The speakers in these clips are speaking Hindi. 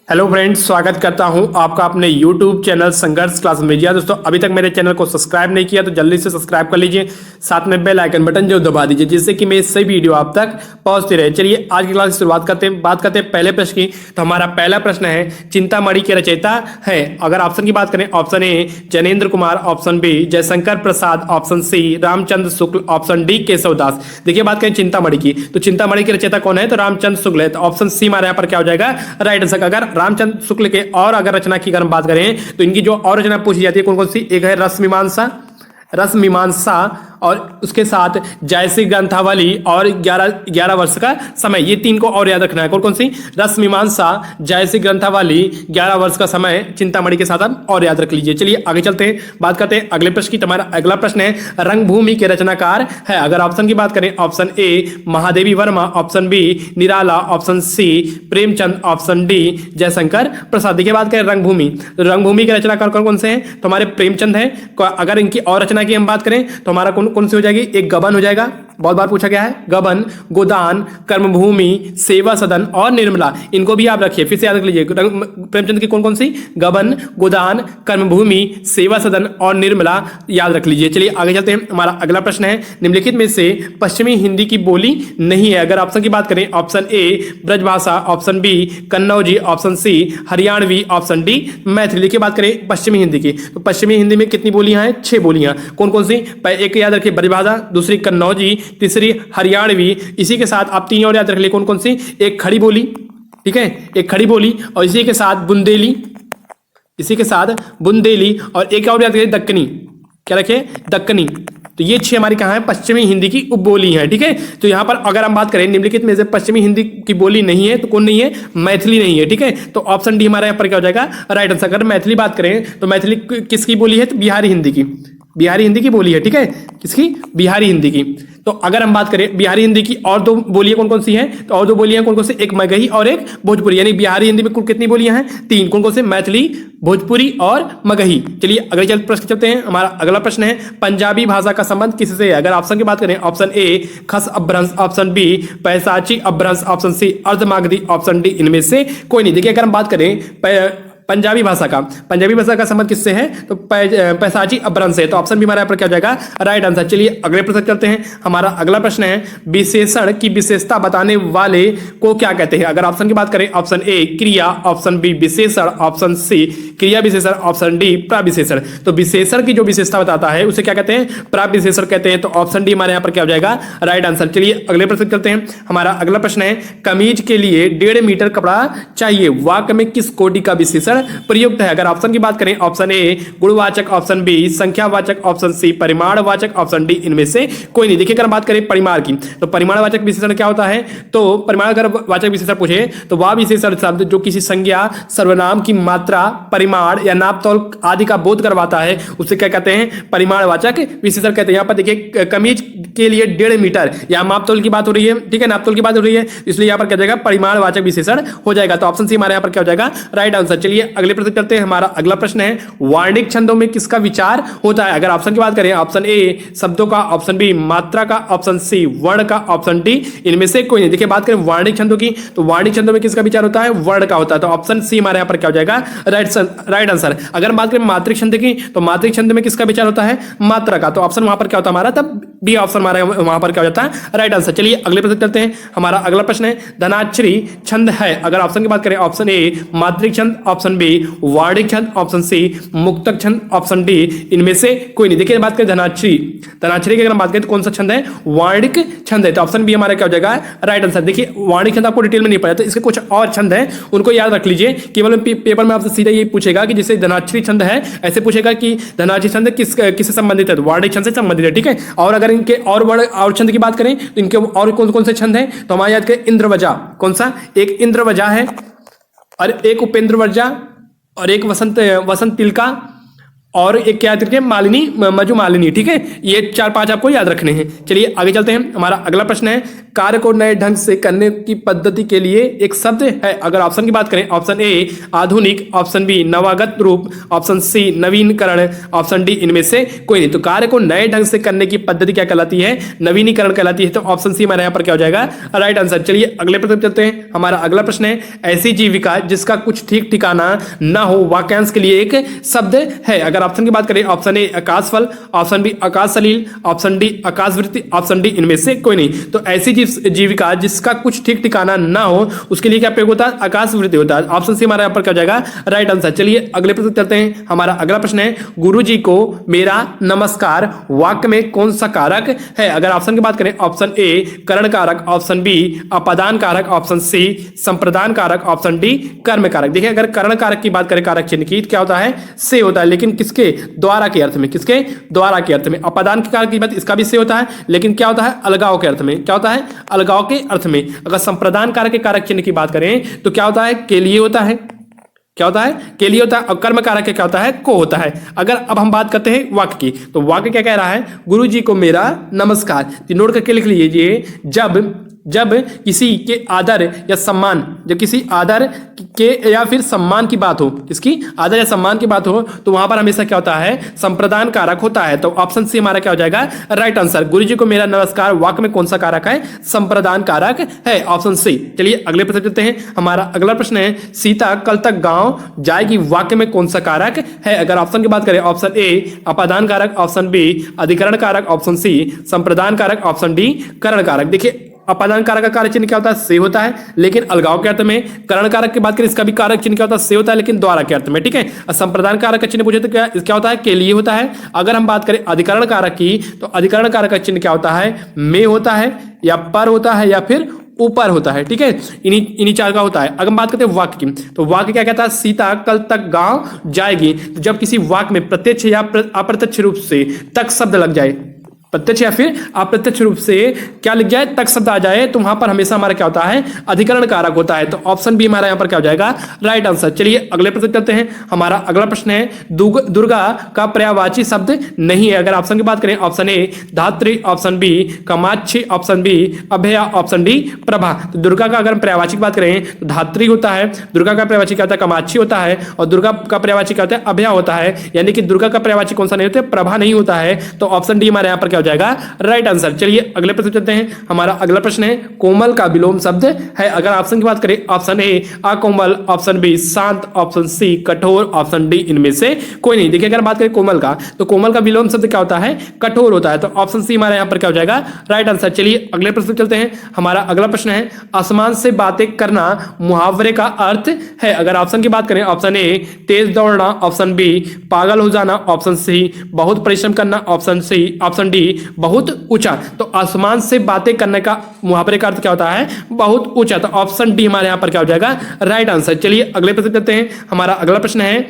हेलो फ्रेंड्स, स्वागत करता हूं आपका अपने YouTube चैनल संघर्ष क्लास में। जी हाँ दोस्तों, अभी तक मेरे चैनल को सब्सक्राइब नहीं किया तो जल्दी से सब्सक्राइब कर लीजिए, साथ में बेल आइकन बटन जो दबा दीजिए जिससे कि मेरी सभी वीडियो आप तक पहुंचती रहे। चलिए आज की क्लास की शुरुआत करते हैं। बात करते हैं पहले प्रश्न की। तो हमारा पहला प्रश्न है, चिंतामणि के रचयिता है। अगर ऑप्शन की बात करें, option A Jainendra Kumar, option B Jaishankar Prasad, option C Ramchandra Shukla, option D Keshav Das. देखिए बात करें चिंतामणि की, तो चिंतामणि के रचयिता कौन है? तो रामचंद्र शुक्ल है। तो ऑप्शन सी हमारे यहाँ पर क्या हो जाएगा? Right answer. अगर रामचंद्र शुक्ल के और अगर रचना की अगर हम बात करें तो इनकी जो और रचना पूछी जाती है कौन कौन सी? एक है रसमीमांसा और उसके साथ जयश्री ग्रंथावली और 11 वर्ष का समय। ये तीन को और याद रखना है। कौन कौन सी? रसमीमांसा, जयश्री ग्रंथावली, 11 वर्ष का समय चिंतामणि के साथ आप और याद रख लीजिए। चलिए आगे चलते हैं, बात करते हैं अगले प्रश्न की। तुम्हारा अगला प्रश्न है, रंगभूमि के रचनाकार है। अगर ऑप्शन की बात करें, option A Mahadevi Verma, option B Nirala, option C Premchand, option D Jaishankar Prasad. देखिए बात करें रंगभूमि के रचनाकार कौन कौन से हैं? तो हमारे प्रेमचंद है। अगर इनकी और रचना की हम बात करें तो हमारा कौन सी हो जाएगी? एक गबन हो जाएगा, बहुत बार पूछा गया है। गबन, गोदान, कर्मभूमि, सेवा सदन और निर्मला। इनको भी आप रखिए, फिर से याद रख लीजिए। प्रेमचंद की कौन कौन सी? गबन, गोदान, कर्मभूमि, सेवा सदन और निर्मला याद रख लीजिए। चलिए आगे चलते हैं। हमारा अगला प्रश्न है, निम्नलिखित में से पश्चिमी हिंदी की बोली नहीं है। अगर ऑप्शन की बात करें, option A Brajbhasha, option B Kannauji, option C Haryanvi, option D Maithili. देखिए बात करें पश्चिमी हिंदी की, तो पश्चिमी हिंदी में कितनी बोलियां हैं? 6 बोलियां। कौन कौन सी? एक याद रखिए ब्रजभाषा, दूसरी कन्नौजी, तीसरी हरियाणवी। इसी के साथ आप 3 और याद रख लिए। कौन कौन सी? एक खड़ी बोली, ठीक है, एक खड़ी बोली, और इसी के साथ बुंदेली, और एक और याद रखिए दक्कनी। क्या रखे? दक्कनी। तो ये 6 हमारी कहाँ है? पश्चिमी हिंदी की उपबोली है। ठीक है, तो यहाँ पर अगर हम बात करें निम्नलिखित में से पश्चिमी हिंदी की बोली नहीं है तो कौन नहीं है? मैथिली नहीं है। ठीक है, तो ऑप्शन डी हमारा यहाँ पर क्या हो जाएगा? Right answer. अगर मैथिली बात करें तो मैथिली किसकी बोली है? तो बिहारी हिंदी की बोली है। ठीक है, किसकी? बिहारी हिंदी की। तो अगर हम बात करें बिहारी हिंदी की और 2 बोलियां कौन कौन सी हैं? तो और 2 बोलियां कौन कौन सी? एक मगही और एक भोजपुरी। यानी बिहारी हिंदी में कुल कितनी बोलियां हैं? 3। कौन कौन से? मैथिली, भोजपुरी और मगही। चलिए अगले प्रश्न चलते हैं। हमारा अगला प्रश्न है, पंजाबी भाषा का संबंध किससे है? अगर ऑप्शन की बात करें, ऑप्शन ए खस अपभ्रंश, option B Paishachi Apabhramsha, option C Ardhamagadhi, option D इनमें से कोई नहीं। देखिए अगर हम बात करें पंजाबी भाषा का संबंध किससे है? तो पैशाची अपभ्रंश से। तो ऑप्शन भी हमारा यहाँ पर क्या हो जाएगा? Right answer. चलिए अगले प्रश्न करते हैं। हमारा अगला प्रश्न है, विशेषण की विशेषता बताने वाले को क्या कहते हैं? अगर ऑप्शन की बात करें, ऑप्शन ए क्रिया, ऑप्शन बी विशेषण, ऑप्शन सी क्रिया विशेषण, ऑप्शन डी प्रविशेषण। तो विशेषण की जो विशेषता बताता है उसे क्या कहते हैं? प्रविशेषण कहते हैं। तो ऑप्शन डी हमारे यहाँ पर क्या हो जाएगा? Right answer. चलिए अगले प्रश्न करते हैं। हमारा अगला प्रश्न है, कमीज के लिए 1.5 मीटर कपड़ा चाहिए, वाक्य में किस कोटि का विशेषण प्रयुक्त है? अगर ऑप्शन की बात करें, ऑप्शन ए गुणवाचक, ऑप्शन बी संख्यावाचक, ऑप्शन सी परिमाणवाचक, ऑप्शन डी इनमें से कोई नहीं। देखिए अगर बात करें परिमाण की, तो परिमाणवाचक विशेषण क्या होता है? तो परिमाण अगर वाचक विशेषण पूछे तो वह विशेषण शब्द जो किसी संज्ञा, सर्वनाम की मात्रा, परिमाण या नापतोल आदि का बोध करवाता है उसे क्या कहते हैं? परिमाणवाचक विशेषण कहते हैं। यहाँ पर देखिए कमीज के लिए 1.5 मीटर, यहाँ मापतोल की बात हो रही है। ठीक है, नापतोल की बात हो रही है, इसलिए यहाँ पर क्या जाएगा? परिमाणवाचक विशेषण हो जाएगा। तो ऑप्शन सी हमारे यहाँ पर क्या हो जाएगा? Right answer. चलिए अगले प्रश्न करते हैं। हमारा अगला प्रश्न है, वार्णिक छंदों में किसका विचार होता है? अगर ऑप्शन की बात करें, ऑप्शन ए शब्दों का, ऑप्शन बी मात्रा का, ऑप्शन सी वर्ण का, ऑप्शन डी इनमें से कोई नहीं। देखिए बात करें वार्णिक छंदों की, तो वार्णिक छंदों में किसका विचार होता है? वर्ण का होता है। तो ऑप्शन सी हमारे यहाँ पर क्या हो जाएगा? Right answer. अगर बात करें मात्रिक छंद की, तो मात्रिक छंद में किसका विचार होता है? मात्रा का। तो ऑप्शन वहां पर क्या होता है हमारा? तब बी ऑप्शन हमारे वहां पर क्या हो जाता है? Right answer. चलिए अगले प्रश्न करते हैं। हमारा अगला प्रश्न है, धनाक्षरी छंद है। अगर ऑप्शन की बात करें, ऑप्शन ए मात्रिक छंद, ऑप्शन बी वार्णिक छंद, ऑप्शन सी मुक्तक छंद, ऑप्शन डी इनमें से कोई नहीं। देखिए बात करें धनाक्षरी की अगर हम बात करें तो कौन सा छंद है? वार्णिक छंद है। तो ऑप्शन बी हमारा क्या हो जाएगा? Right answer. देखिए वार्णिक छंद आपको डिटेल में नहीं पता, तो इसके कुछ और छंद हैं उनको याद रख लीजिए। केवल पेपर में आपसे सीधा ये पूछेगा कि जैसे धनाक्षरी छंद है, ऐसे पूछेगा कि धनाक्षरी छंद किससे संबंधित है? तो वार्णिक छंद से संबंधित है। ठीक है, और अगर इनके और छंद की बात करें तो इनके और कौन कौन से छंद हैं? तो हमारे याद करें इंद्रवजा। कौन सा? एक इंद्रवजा है, और एक उपेंद्र वजा, और एक वसंत तिलका, और एक क्या याद रखिए, मालिनी, मजू मालिनी, ठीक है। ये 4-5 आपको याद रखने हैं। चलिए आगे चलते हैं। हमारा अगला प्रश्न है, कार्य को नए ढंग से करने की पद्धति के लिए एक शब्द है। अगर ऑप्शन की बात करें, ऑप्शन ए आधुनिक, ऑप्शन बी नवागत रूप, ऑप्शन सी नवीनीकरण, ऑप्शन डी इनमें से कोई नहीं। तो कार्य को नए ढंग से करने की पद्धति क्या कहलाती है? नवीनीकरण कहलाती है। तो ऑप्शन सी हमारे यहाँ पर क्या हो जाएगा? Right answer. चलिए अगले प्रश्न चलते हैं। हमारा अगला प्रश्न है, ऐसी जीविका जिसका कुछ ठीक ठिकाना ना हो, वाक्यांश के लिए एक शब्द है। अगर ऑप्शन की बात करें, ऑप्शन ए आकाशफल, ऑप्शन बी आकाश सलील, ऑप्शन डी आकाशवृत्ति, ऑप्शन डी इनमें से कोई नहीं। तो ऐसी जीविका जिसका कुछ ठीक ठिकाना ना हो, उसके लिए क्या प्रयोग होता है? आकाशवृत्ति होता है। ऑप्शन सी हमारा यहाँ पर क्या हो जाएगा? Right answer. चलिए अगले प्रश्न चलते हैं। हमारा अगला प्रश्न है, गुरुजी को मेरा नमस्कार वाक्य में कौन सा कारक है? अगर ऑप्शन की बात करें, ऑप्शन ए करण कारक, ऑप्शन बी अपादान कारक, ऑप्शन सी संप्रदान कारक, ऑप्शन डी कर्म कारक। देखिए अगर करण कारक की बात करें कारक चिन्ह की, क्या होता है? से होता है, लेकिन किसके द्वारा के अर्थ में? किसके द्वारा के अर्थ में। अपादान के कारक की बात, इसका भी से होता है, लेकिन क्या होता है? अलगाव के अर्थ में। क्या होता है? अलगाव के अर्थ में। अगर संप्रदान कारक के कारक चिन्ह की बात करें तो क्या होता है? के लिए होता है। क्या होता है? के लिए होता है। और कर्म कारक क्या होता है? को होता है। अगर अब हम बात करते हैं वाक्य की, तो वाक्य क्या कह रहा है? गुरु जी को मेरा नमस्कार। नोट करके लिख लीजिए, जब किसी के आदर या सम्मान, जब किसी आदर के या फिर सम्मान की बात हो, किसकी आदर या सम्मान की बात हो, तो वहां पर हमेशा क्या होता है? संप्रदान कारक होता है। तो ऑप्शन सी हमारा क्या हो जाएगा? Right answer. गुरु जी को मेरा नमस्कार वाक्य में कौन सा कारक है? संप्रदान कारक है, ऑप्शन सी। चलिए अगले प्रश्न चलते हैं। हमारा अगला प्रश्न है, सीता कल तक गांव जाएगी वाक्य में कौन सा कारक है? अगर ऑप्शन की बात करें, ऑप्शन ए अपादान कारक, ऑप्शन बी अधिकरण कारक, ऑप्शन सी संप्रदान कारक, ऑप्शन डी करण कारक। देखिए अपादान कारक का कारक चिन्ह क्या होता है? से होता है, लेकिन अलगाव के अर्थ में। करण कारक की बात करें, इसका भी कारक चिन्ह क्या होता है? से होता है, लेकिन द्वारा के अर्थ में, ठीक है। संप्रदान कारक का चिन्ह पूछे तो क्या होता है? के लिए होता है। अगर हम बात करें अधिकरण कारक की, तो अधिकरण कारक का चिन्ह क्या होता है? में होता है, या पर होता है, या फिर ऊपर होता है, ठीक है। इन्हीं चार का होता है। अगर हम बात करते हैं वाक्य की, तो वाक्य क्या कहता है? सीता कल तक गांव जाएगी। तो जब किसी वाक्य में प्रत्यक्ष या अप्रत्यक्ष रूप से तक शब्द लग जाए, प्रत्यक्ष या फिर अप्रत्यक्ष रूप से क्या लिख जाए? तक शब्द आ जाए, तो वहां पर हमेशा हमारा क्या होता है? अधिकरण कारक होता है। तो ऑप्शन बी हमारा यहां पर क्या हो जाएगा? Right answer. चलिए अगले प्रश्न चलते हैं। हमारा अगला प्रश्न है, दुर्गा का पर्यायवाची शब्द नहीं है। अगर ऑप्शन की बात करें, ऑप्शन ए धात्री, ऑप्शन बी कामाक्षी, ऑप्शन बी अभया, ऑप्शन डी प्रभा। तो दुर्गा का अगर हम पर्यायवाची की बात करें तो धात्री होता है, दुर्गा का पर्यायवाची क्या होता है? कामाक्षी होता है, और दुर्गा का पर्यायवाची क्या होता है? अभया होता है। यानी कि दुर्गा का पर्यायवाची कौन सा नहीं होता है? प्रभा नहीं होता है। तो ऑप्शन डी हमारे यहां पर हो जाएगा? Right answer. चलिए अगले प्रश्न चलते हैं। हमारा अगला प्रश्न है, कोमल का विलोम शब्द है। अगर ऑप्शन की बात करें, ऑप्शन ए अकोमल, ऑप्शन बी शांत, ऑप्शन सी कठोर, ऑप्शन डी इनमें से कोई नहीं। देखिए अगर बात करें कोमल का, तो कोमल का विलोम शब्द क्या होता है? कठोर होता है। तो ऑप्शन सी हमारे यहां पर क्या हो जाएगा? Right answer. चलिए अगले प्रश्न चलते हैं। हमारा अगला प्रश्न है, आसमान से बातें करना मुहावरे का अर्थ है। अगर ऑप्शन की बात करें, ऑप्शन ए तेज दौड़ना, ऑप्शन बी पागल हो जाना, ऑप्शन सी बहुत परिश्रम करना, ऑप्शन डी बहुत ऊंचा। तो आसमान से बातें करने का मुहावरे का अर्थ क्या होता है? बहुत ऊंचा। तो ऑप्शन डी हमारे यहां पर क्या हो जाएगा? Right answer. चलिए अगले प्रश्न चलते हैं। हमारा अगला प्रश्न है,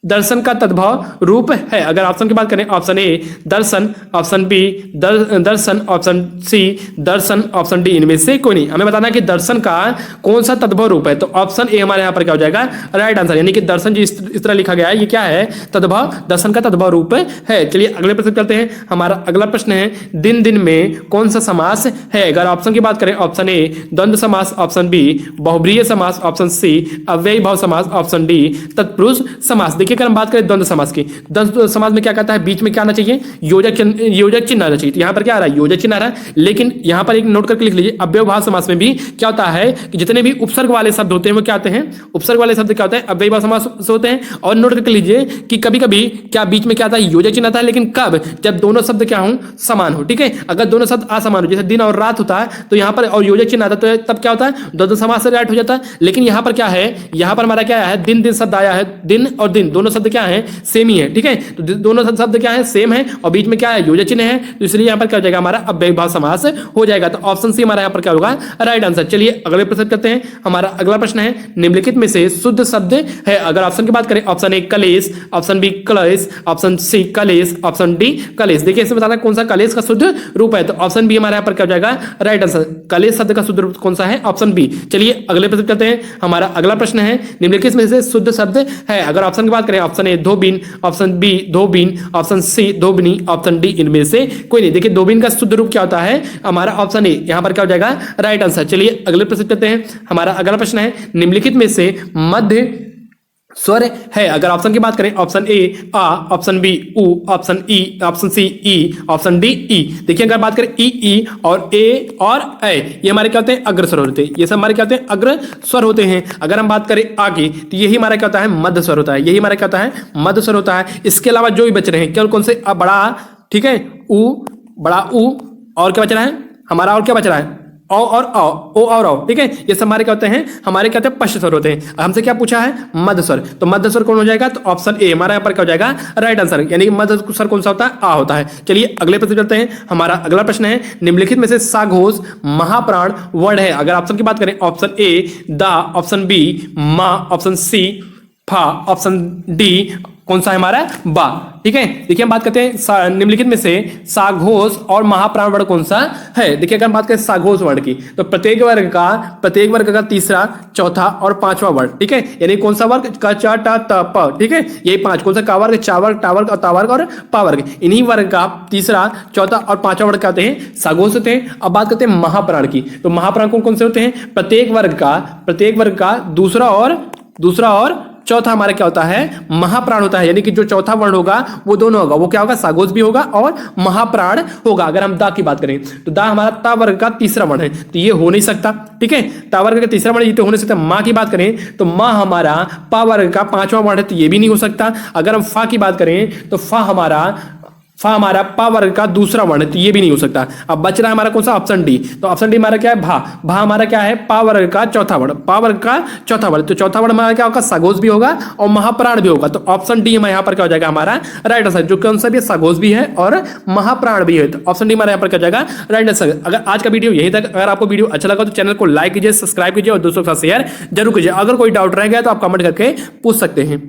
दर्शन का तद्भव रूप है। अगर ऑप्शन की बात करें, ऑप्शन ए दर्शन, ऑप्शन बी दर्शन, ऑप्शन सी दर्शन, ऑप्शन डी इनमें से कोई नहीं। हमें बताना है कि दर्शन का कौन सा तद्भव रूप है। तो ऑप्शन ए हमारे यहाँ पर क्या हो जाएगा? Right answer. यानी कि दर्शन जो इस तरह लिखा गया है, ये क्या है? तद्भव, दर्शन का तद्भव रूप है। चलिए अगले प्रश्न चलते हैं। हमारा अगला प्रश्न है, दिन दिन में कौन सा समास है। अगर ऑप्शन की बात करें, ऑप्शन ए द्वंद्व समास, ऑप्शन बी बहुब्रीय समास, ऑप्शन सी अव्ययी भाव समास, ऑप्शन डी तत्पुरुष समास। देखिए अगर हम बात करें द्वंद्व समास की, द्वंद्व समास में क्या कहता है? बीच में क्या आना चाहिए? योजक चिन्ह आना चाहिए। तो यहाँ पर क्या आ रहा है? योजक चिन्ह आ रहा है। लेकिन यहाँ पर एक नोट करके लिख लीजिए, अव्ययी भाव समास में भी क्या होता है कि जितने भी उपसर्ग वाले शब्द होते हैं वो क्या आते हैं? उपसर्ग वाले शब्द क्या होते हैं? अव्ययी भाव समास से होते हैं। और नोट करके लीजिए कि कभी कभी क्या बीच में क्या आता है? योजक चिन्ह आता है। लेकिन कब? जब दोनों शब्द क्या हो? समान हो, ठीक है। अगर दोनों शब्द असमान हो, जैसे दिन और रात होता है, तो यहाँ पर और योजक चिन्ह आता है, तो तब क्या होता है? द्वंद्व समास से राइट हो जाता है। लेकिन यहाँ पर क्या है? यहाँ पर हमारा क्या है? दिन दिन शब्द आया है। दिन और दिन दोनों शब्द क्या है? सेम ही है, ठीक है। तो दोनों शब्द क्या है? सेम है, और बीच में क्या है? योजक चिन्ह है। तो इसलिए यहाँ पर क्या हो जाएगा? हमारा अव्ययी भाव समास हो जाएगा। तो ऑप्शन सी हमारा यहाँ पर क्या होगा? Right answer. चलिए अगले प्रश्न करते हैं। हमारा अगला प्रश्न है, निम्नलिखित में से शुद्ध शब्द है। अगर ऑप्शन की बात करें, ऑप्शन ए कलेश, ऑप्शन बी कलेश, ऑप्शन सी कलेश, ऑप्शन डी कलेश। देखिए इसमें बताना कौन सा कलेश का शुद्ध रूप है। तो ऑप्शन बी हमारे यहाँ पर क्या हो जाएगा? Right answer. कलेश शब्द का शुद्ध रूप कौन सा है? Option B. चलिए अगले प्रश्न करते हैं। हमारा अगला प्रश्न है, निम्नलिखित में से शुद्ध शब्द है। अगर ऑप्शन की बात करें, करें ऑप्शन ए धोबिन, ऑप्शन बी धोबिन, ऑप्शन सी धोबिनी, ऑप्शन डी इनमें से कोई नहीं। देखिए धोबिन का शुद्ध रूप क्या होता है, हमारा ऑप्शन ए यहाँ पर क्या हो जाएगा राइट आंसर। चलिए अगले प्रश्न करते हैं। हमारा अगला प्रश्न है निम्नलिखित में से मध्य स्वर है। अगर ऑप्शन की बात करें ऑप्शन ए आ, ऑप्शन बी उ, ऑप्शन ई, ऑप्शन सी ई, ऑप्शन डी ई। देखिए अगर बात करें ई और ए और ए, ये हमारे क्या होते हैं अग्र स्वर होते हैं। ये सब हमारे क्या होते हैं अग्र स्वर होते हैं। अगर हम बात करें आगे तो यही हमारा क्या होता है मध्य स्वर होता है। यही हमारा क्या होता है मध्य स्वर होता है। इसके अलावा जो भी बच रहे हैं केवल कौन से बड़ा, ठीक है उ, बड़ा उ, और क्या बच रहा है हमारा, और क्या बच रहा है ओ और औ, ओ और औ, ठीक है। ये सब हमारे क्या होते हैं हमारे क्या होते हैं पश्च स्वर होते हैं। हमसे क्या पूछा है मध्य स्वर, तो मध्य स्वर कौन हो जाएगा, तो ऑप्शन ए हमारा यहाँ पर क्या हो जाएगा राइट आंसर, यानी कि मध्य स्वर कौन सा होता है आ होता है। चलिए अगले प्रश्न चलते हैं। हमारा अगला प्रश्न है निम्नलिखित में से सा घोष महाप्राण वर्ण है। अगर ऑप्शन की बात करें ऑप्शन ए दा, ऑप्शन बी मा, ऑप्शन सी फा, ऑप्शन डी कौन सा है हमारा बा, ठीक है। देखिए हम बात करते हैं निम्नलिखित में से साघोष और महाप्राण वर्ण कौन सा है। देखिए अगर हम बात करें साघोष वर्ण की तो प्रत्येक वर्ग का तीसरा, चौथा और पांचवा वर्ण, ठीक है, यानी कौन सा वर्ग क च ट त प, ठीक है, यही पांच कौन सा का वर्ग, चा वर्ग, टा वर्ग, ता वर्ग और पा वर्ग, इन्हीं वर्ग का तीसरा, चौथा और पांचवा वर्ग क्या होते हैं साघोष होते हैं। अब बात करते हैं महाप्राण की, तो महाप्राण कौन कौन से होते हैं, प्रत्येक वर्ग का दूसरा और चौथा हमारा क्या होता है महाप्राण होता है, यानी कि जो चौथा वर्ण होगा वो दोनों होगा, वो क्या होगा साघोष भी होगा और महाप्राण होगा। अगर हम दा की बात करें तो दा हमारा ता वर्ग का तीसरा वर्ण है, तो ये हो नहीं सकता, ठीक है, ता वर्ग का तीसरा वर्ण ये तो हो नहीं सकता। माँ की बात करें तो माँ हमारा पा वर्ग का पांचवा वर्ण है, तो ये भी नहीं हो सकता। अगर हम फा की बात करें तो फा हमारा पा वर्ग का दूसरा वर्ण है, तो ये भी नहीं हो सकता। अब बच रहा है हमारा कौन सा ऑप्शन डी, तो ऑप्शन डी हमारा क्या है भा हमारा क्या है पा वर्ग का चौथा वर्ण, तो चौथा वर्ण हमारा क्या होगा साघोष भी होगा और महाप्राण भी होगा। तो ऑप्शन डी हमारे यहाँ पर क्या हो जाएगा हमारा राइट आंसर, जो कौन सा भी साघोष भी है और महाप्राण भी है, तो ऑप्शन डी हमारे यहाँ पर क्या हो जाएगा राइट आंसर। अगर आज का वीडियो यहीं तक, अगर आपको वीडियो अच्छा लगा तो चैनल को लाइक कीजिए, सब्सक्राइब कीजिए और दोस्तों के साथ शेयर जरूर कीजिए। अगर कोई डाउट रह गया तो आप कमेंट करके पूछ सकते हैं।